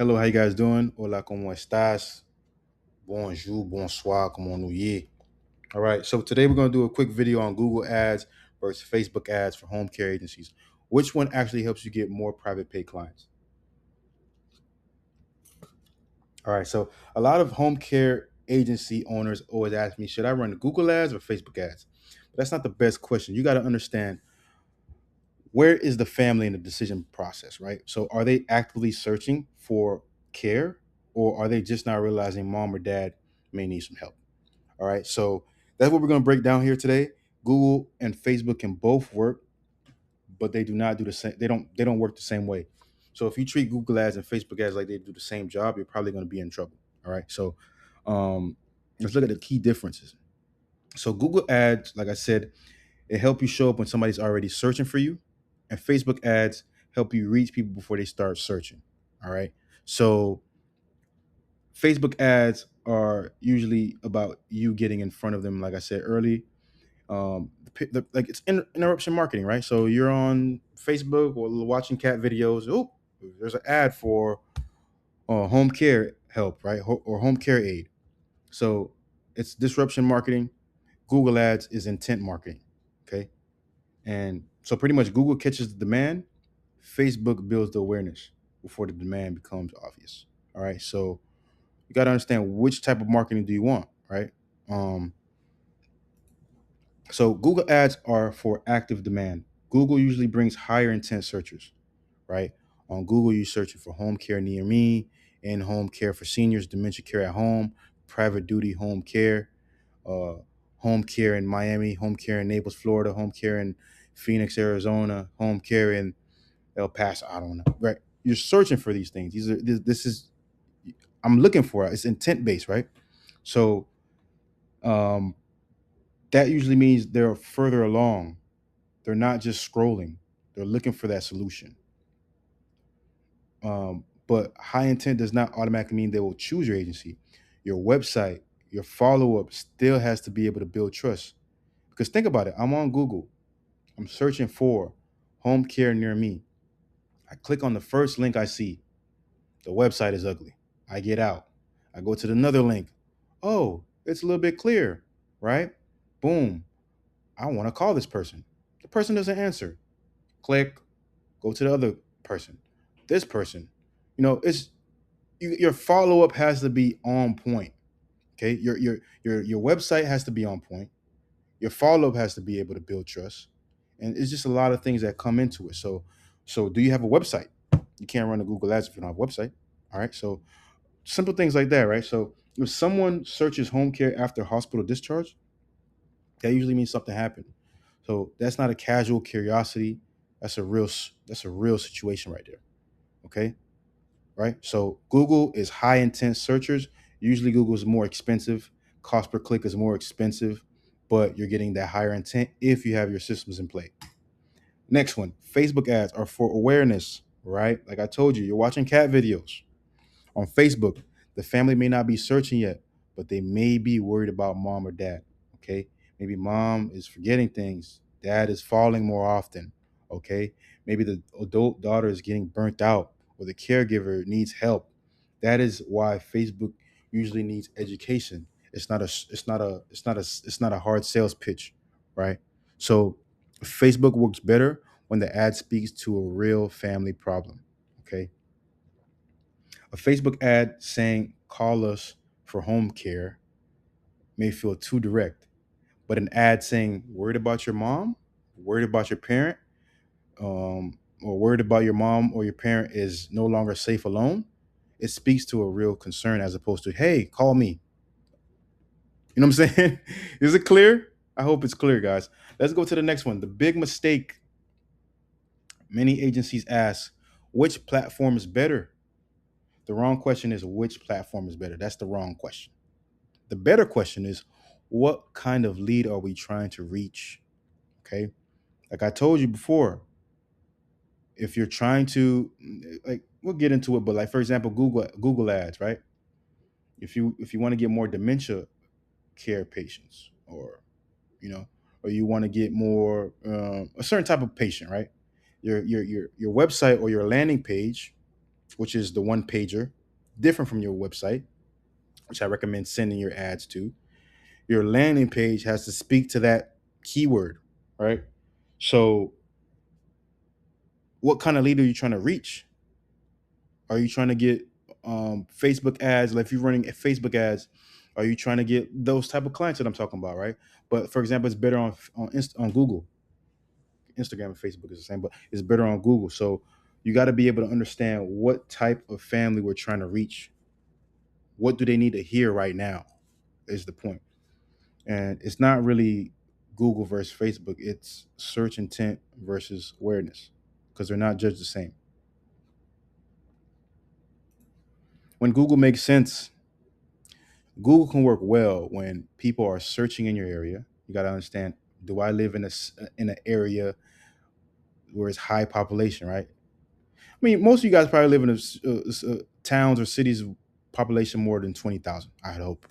Hello, how you guys doing? Hola, ¿cómo estás? Bonjour, bonsoir, comment nous y? All right, so today we're going to do a quick video on Google ads versus Facebook ads for home care agencies. Which one actually helps you get more private pay clients? All right, so a lot of home care agency owners always ask me, should I run Google ads or Facebook ads? But that's not the best question. You got to understand, where is the family in the decision process, right? So are they actively searching for care, or are they just not realizing mom or dad may need some help? All right, so that's what we're going to break down here today. Google and Facebook can both work, but they do not do the same. They don't work the same way. So if you treat Google ads and Facebook ads like they do the same job, you're probably going to be in trouble. All right, so um, let's look at the key differences. So Google ads, like I said, it help you show up when somebody's already searching for you, and Facebook ads help you reach people before they start searching. All right, so Facebook ads are usually about you getting in front of them, like I said early. Like it's interruption marketing, right? So you're on Facebook or watching cat videos. Oh, there's an ad for home care help, right? Or home care aid. So it's disruption marketing. Google ads is intent marketing. Okay. And so pretty much Google catches the demand, Facebook builds the awareness before the demand becomes obvious. All right. So you got to understand, which type of marketing do you want, right? Um, so Google ads are for active demand. Google usually brings higher intent searchers, right? On Google, you're searching for home care near me, in home care for seniors, dementia care at home, private duty home care, uh, home care in Miami, home care in Naples, Florida, home care in Phoenix, Arizona, home care in El Paso. I don't know, right? You're searching for these things. This is I'm looking for it. It's intent based, right? So um, that usually means they're further along. They're not just scrolling. They're looking for that solution. But high intent does not automatically mean they will choose your agency. Your website, your follow up still has to be able to build trust. Because think about it, I'm on Google, I'm searching for home care near me. I click on the first link I see. The website is ugly. I get out. I go to another link. Oh, it's a little bit clear, right? Boom. I want to call this person. The person doesn't answer. Click, go to the other person. This person. It's your follow up has to be on point. Okay, your website has to be on point. Your follow up has to be able to build trust, and it's just a lot of things that come into it. So do you have a website? You can't run a Google Ads if you don't have a website. All right, so simple things like that, right? So if someone searches home care after hospital discharge, that usually means something happened. So that's not a casual curiosity. That's a real situation right there. Okay, right? So Google is high intent searchers. Usually Google is more expensive. Cost per click is more expensive, but you're getting that higher intent if you have your systems in play. Next one, Facebook ads are for awareness, right? Like I told you, you're watching cat videos on Facebook. The family may not be searching yet, but they may be worried about mom or dad. Okay. Maybe mom is forgetting things, dad is falling more often. Okay. Maybe the adult daughter is getting burnt out, or the caregiver needs help. That is why Facebook usually needs education. It's not a hard sales pitch, right? So Facebook works better when the ad speaks to a real family problem. Okay. A Facebook ad saying call us for home care may feel too direct, but an ad saying worried about your mom, worried about your parent, or worried about your mom or your parent is no longer safe alone, it speaks to a real concern, as opposed to, hey, call me. You know what I'm saying? Is it clear? I hope it's clear, guys. Let's go to the next one. The big mistake many agencies ask: which platform is better? The wrong question is which platform is better. That's the wrong question. The better question is, what kind of lead are we trying to reach? Okay. Like I told you before, if you're trying to, like, we'll get into it, but like, for example, Google ads, right? If you want to get more dementia care patients, or you know, or you want to get more a certain type of patient, right? Your website or your landing page which is the one pager, different from your website, which I recommend sending your ads to. Your landing page has to speak to that keyword, right? So, what kind of lead are you trying to reach? Are you trying to get Facebook ads? Like if you're running Facebook ads, are you trying to get those type of clients that I'm talking about, right? But for example, it's better on Google. Instagram and Facebook is the same, but it's better on Google. So you got to be able to understand what type of family we're trying to reach. What do they need to hear right now? Is the point. And it's not really Google versus Facebook. It's search intent versus awareness because they're not judged the same. When Google makes sense, Google can work well when people are searching in your area. You got to understand: do I live in an area where it's high population? Right. I mean, most of you guys probably live in towns or cities of population more than 20,000. I hope.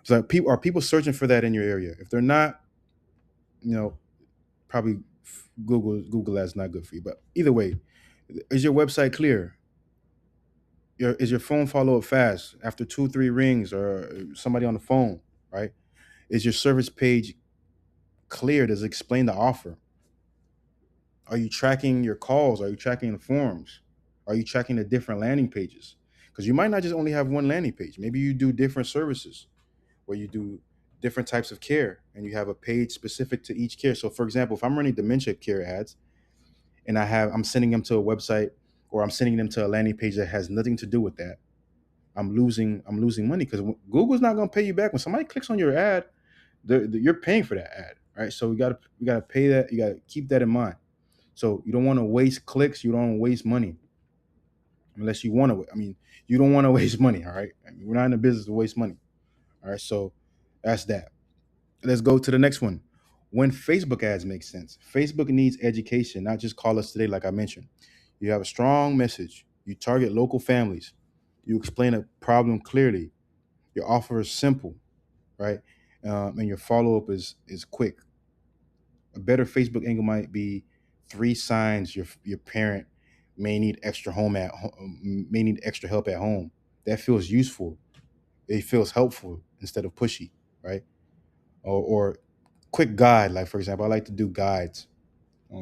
So, people searching for that in your area? If they're not, you know, probably Google Ads not good for you. But either way, is your website clear? Is your phone follow up fast after 2 3 rings or somebody on the phone? Right. Is your service page clear? Does it explain the offer? Are you tracking your calls? Are you tracking the forms? Are you tracking the different landing pages? Because you might not just only have one landing page. Maybe you do different services where you do different types of care and you have a page specific to each care. So for example, if I'm running dementia care ads and I'm sending them to a website or I'm sending them to a landing page that has nothing to do with that, I'm losing money because Google's not going to pay you back when somebody clicks on your ad. You're paying for that ad, right? So we got to pay that. You got to keep that in mind. So you don't want to waste clicks. You don't want to waste money unless you want to. I mean, you don't want to waste money. All right. I mean, we're not in the business to waste money. All right. So that's that. Let's go to the next one. When Facebook ads make sense, Facebook needs education, not just call us today, like I mentioned. You have a strong message. You target local families. You explain a problem clearly. Your offer is simple, right? And your follow up is quick. A better Facebook angle might be 3 signs your parent may need extra help at home. That feels useful. It feels helpful instead of pushy, right? Or quick guide. Like for example, I like to do guides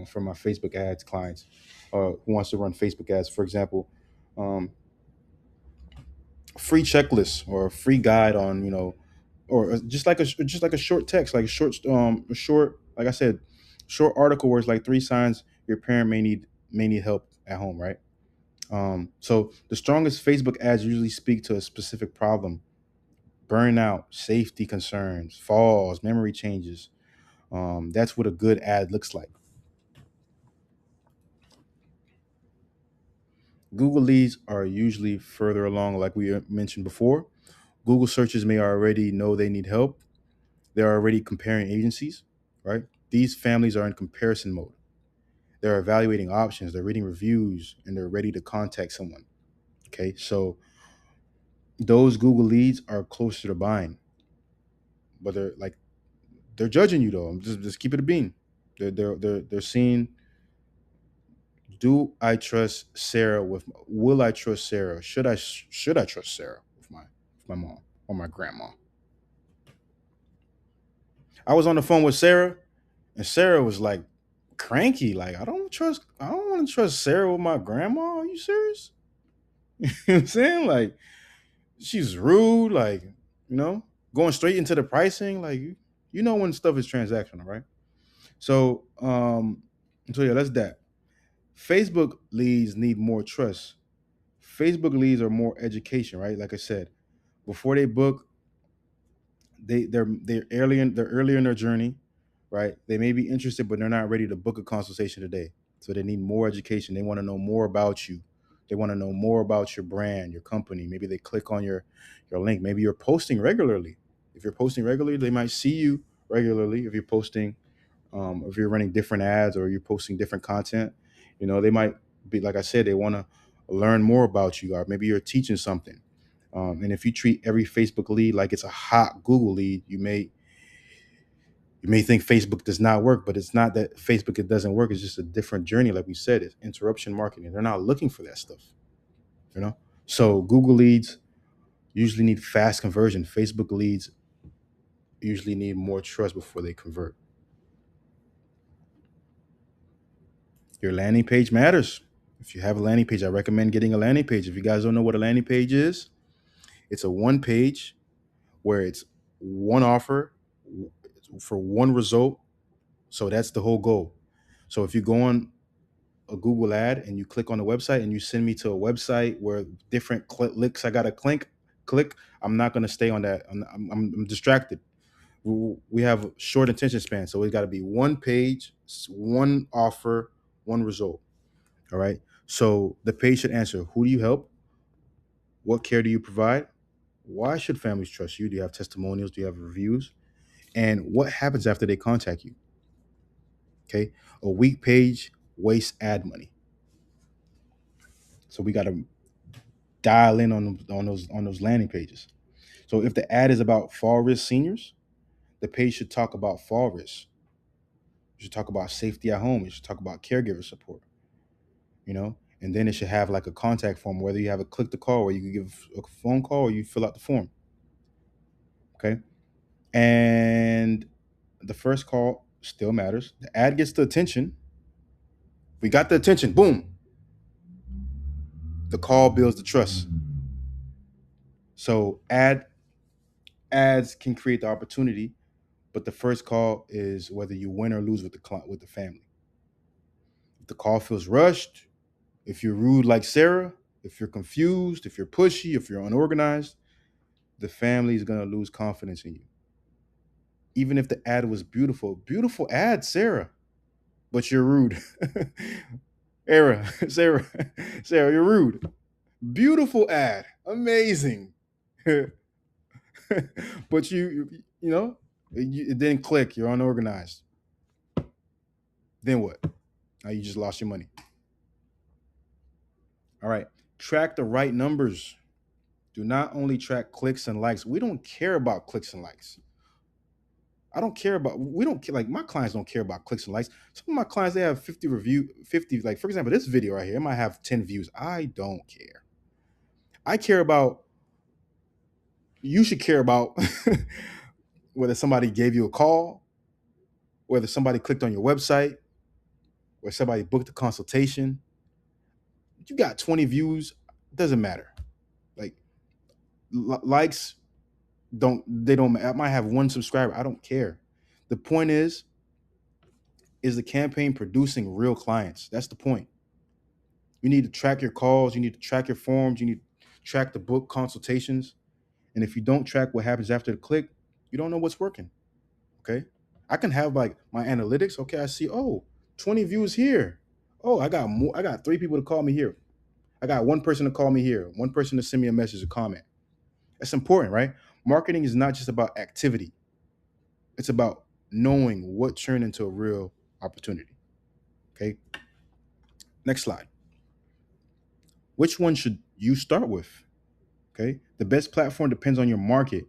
for my Facebook ads clients who wants to run Facebook ads. For example, um, free checklist or a free guide on or just like a short text, like a short like I said, short article where it's like 3 signs your parent may need help at home, right? So the strongest Facebook ads usually speak to a specific problem: burnout, safety concerns, falls, memory changes. That's what a good ad looks like. Google leads are usually further along, like we mentioned before. Google searches may already know they need help. They're already comparing agencies, right? These families are in comparison mode. They're evaluating options, they're reading reviews, and they're ready to contact someone. Okay, so those Google leads are closer to buying, but they're judging you though. Just keep it a bean. They're seeing, do I trust Sarah with? Will I trust Sarah? Should I trust Sarah with my mom or my grandma? I was on the phone with Sarah, and Sarah was like cranky. Like, I don't want to trust Sarah with my grandma. Are you serious? You know what I'm saying? Like, she's rude, like, you know, going straight into the pricing. Like, you know when stuff is transactional, right? So, so yeah, that's that. Facebook leads need more trust. Facebook leads are more education, right? Like I said, before they book, they're earlier in their journey, right? They may be interested, but they're not ready to book a consultation today. So they need more education. They want to know more about you. They want to know more about your brand, your company. Maybe they click on your link. Maybe you're posting regularly. If you're posting regularly, they might see you regularly. If you're running different ads or you're posting different content, they might be, like I said, they want to learn more about you, or maybe you're teaching something. And if you treat every Facebook lead like it's a hot Google lead, you may think Facebook does not work, but it's not that Facebook it doesn't work. It's just a different journey. Like we said, it's interruption marketing. They're not looking for that stuff. You know, so Google leads usually need fast conversion. Facebook leads usually need more trust before they convert. Your landing page matters. If you have a landing page, I recommend getting a landing page. If you guys don't know what a landing page is, it's a one page where it's one offer for one result. So that's the whole goal. So if you go on a Google ad and you click on the website and you send me to a website where different links I got to click, I'm not going to stay on that. I'm distracted. We have a short attention span. So it's got to be one page, one offer, one result. All right. So the page should answer, who do you help? What care do you provide? Why should families trust you? Do you have testimonials? Do you have reviews? And what happens after they contact you? Okay. A weak page wastes ad money. So we got to dial in on those landing pages. So if the ad is about fall risk seniors, the page should talk about fall risk. You should talk about safety at home. You should talk about caregiver support, and then it should have like a contact form, whether you have a click to call or you can give a phone call or you fill out the form. Okay. And the first call still matters. The ad gets the attention. We got the attention. Boom. The call builds the trust. So ads can create the opportunity, but the first call is whether you win or lose with the client, with the family. If the call feels rushed, if you're rude like Sarah, if you're confused, if you're pushy, if you're unorganized, the family is gonna lose confidence in you. Even if the ad was beautiful, beautiful ad, Sarah, but you're rude. Sarah, Sarah, you're rude. Beautiful ad, amazing. But it didn't click. You're unorganized. Then what? Now you just lost your money. All right. Track the right numbers. Do not only track clicks and likes. We don't care about clicks and likes. We don't care. Like, my clients don't care about clicks and likes. Some of my clients, they have 50, like, for example, this video right here, it might have 10 views. I don't care. I care about, you should care about whether somebody gave you a call, whether somebody clicked on your website, or somebody booked a consultation. You got 20 views, doesn't matter. Like, likes don't, I might have one subscriber. I don't care. The point is the campaign producing real clients? That's the point. You need to track your calls, you need to track your forms, you need to track the book consultations. And if you don't track what happens after the click, you don't know what's working. Okay. I can have like my analytics. Okay, I see, 20 views here. Oh, I got three people to call me here. I got one person to call me here, one person to send me a message, a comment. That's important, right? Marketing is not just about activity. It's about knowing what turned into a real opportunity. Okay. Next slide. Which one should you start with? Okay. The best platform depends on your market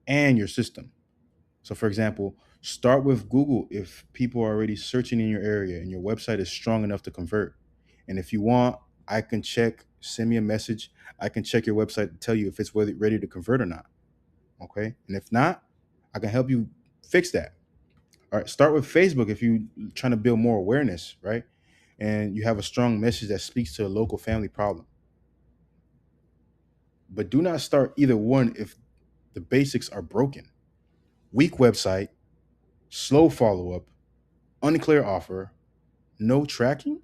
and your system. So, for example, start with Google if people are already searching in your area and your website is strong enough to convert. And if you want, I can send me a message. I can check your website to tell you if it's ready to convert or not. Okay. And if not, I can help you fix that. All right. Start with Facebook if you're trying to build more awareness, right? And you have a strong message that speaks to a local family problem. But do not start either one if the basics are broken. Weak website, slow follow up, unclear offer, no tracking,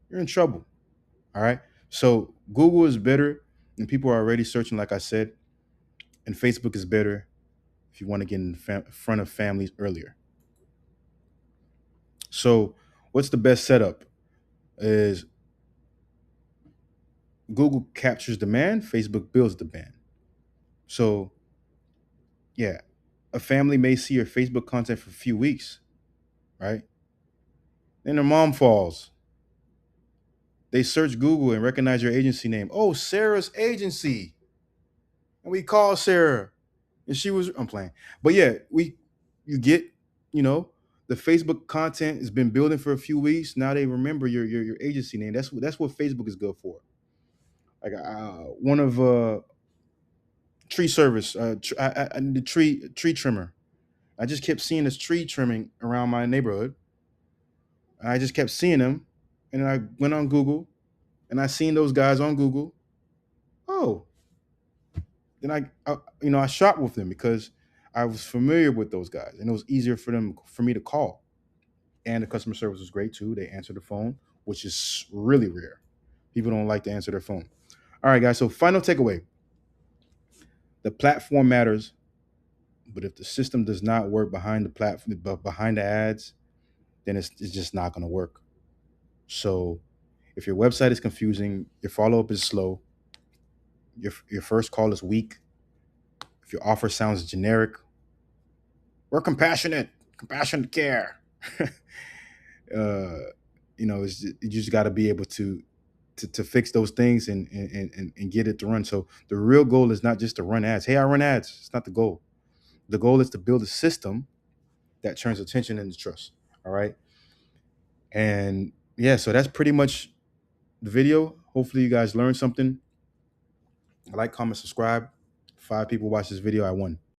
you're in trouble. All right. So Google is better and people are already searching, like I said, and Facebook is better if you want to get in front of families earlier. So what's the best setup? Is Google captures demand, Facebook builds demand. So yeah, a family may see your Facebook content for a few weeks, right? Then their mom falls. They search Google and recognize your agency name. Oh, Sarah's agency. And we call Sarah. And she was, I'm playing. But yeah, you get, you know, the Facebook content has been building for a few weeks. Now they remember your agency name. That's what Facebook is good for. Like one of tree service, the tree trimmer. I just kept seeing this tree trimming around my neighborhood. And I just kept seeing them, and then I went on Google, and I seen those guys on Google. Oh, then I shot with them because I was familiar with those guys, and it was easier for me to call. And the customer service was great too. They answered the phone, which is really rare. People don't like to answer their phone. All right, guys. So final takeaway: the platform matters, but if the system does not work behind the platform, behind the ads, then it's just not going to work. So if your website is confusing, your follow up is slow, your first call is weak, if your offer sounds generic, we're compassionate care. uh, you just got to be able to fix those things and get it to run. So the real goal is not just to run ads. Hey, I run ads. It's not the goal. The goal is to build a system that turns attention into trust. All right. And yeah, so that's pretty much the video. Hopefully you guys learned something. Like, comment, subscribe. 5 people watch this video. I won.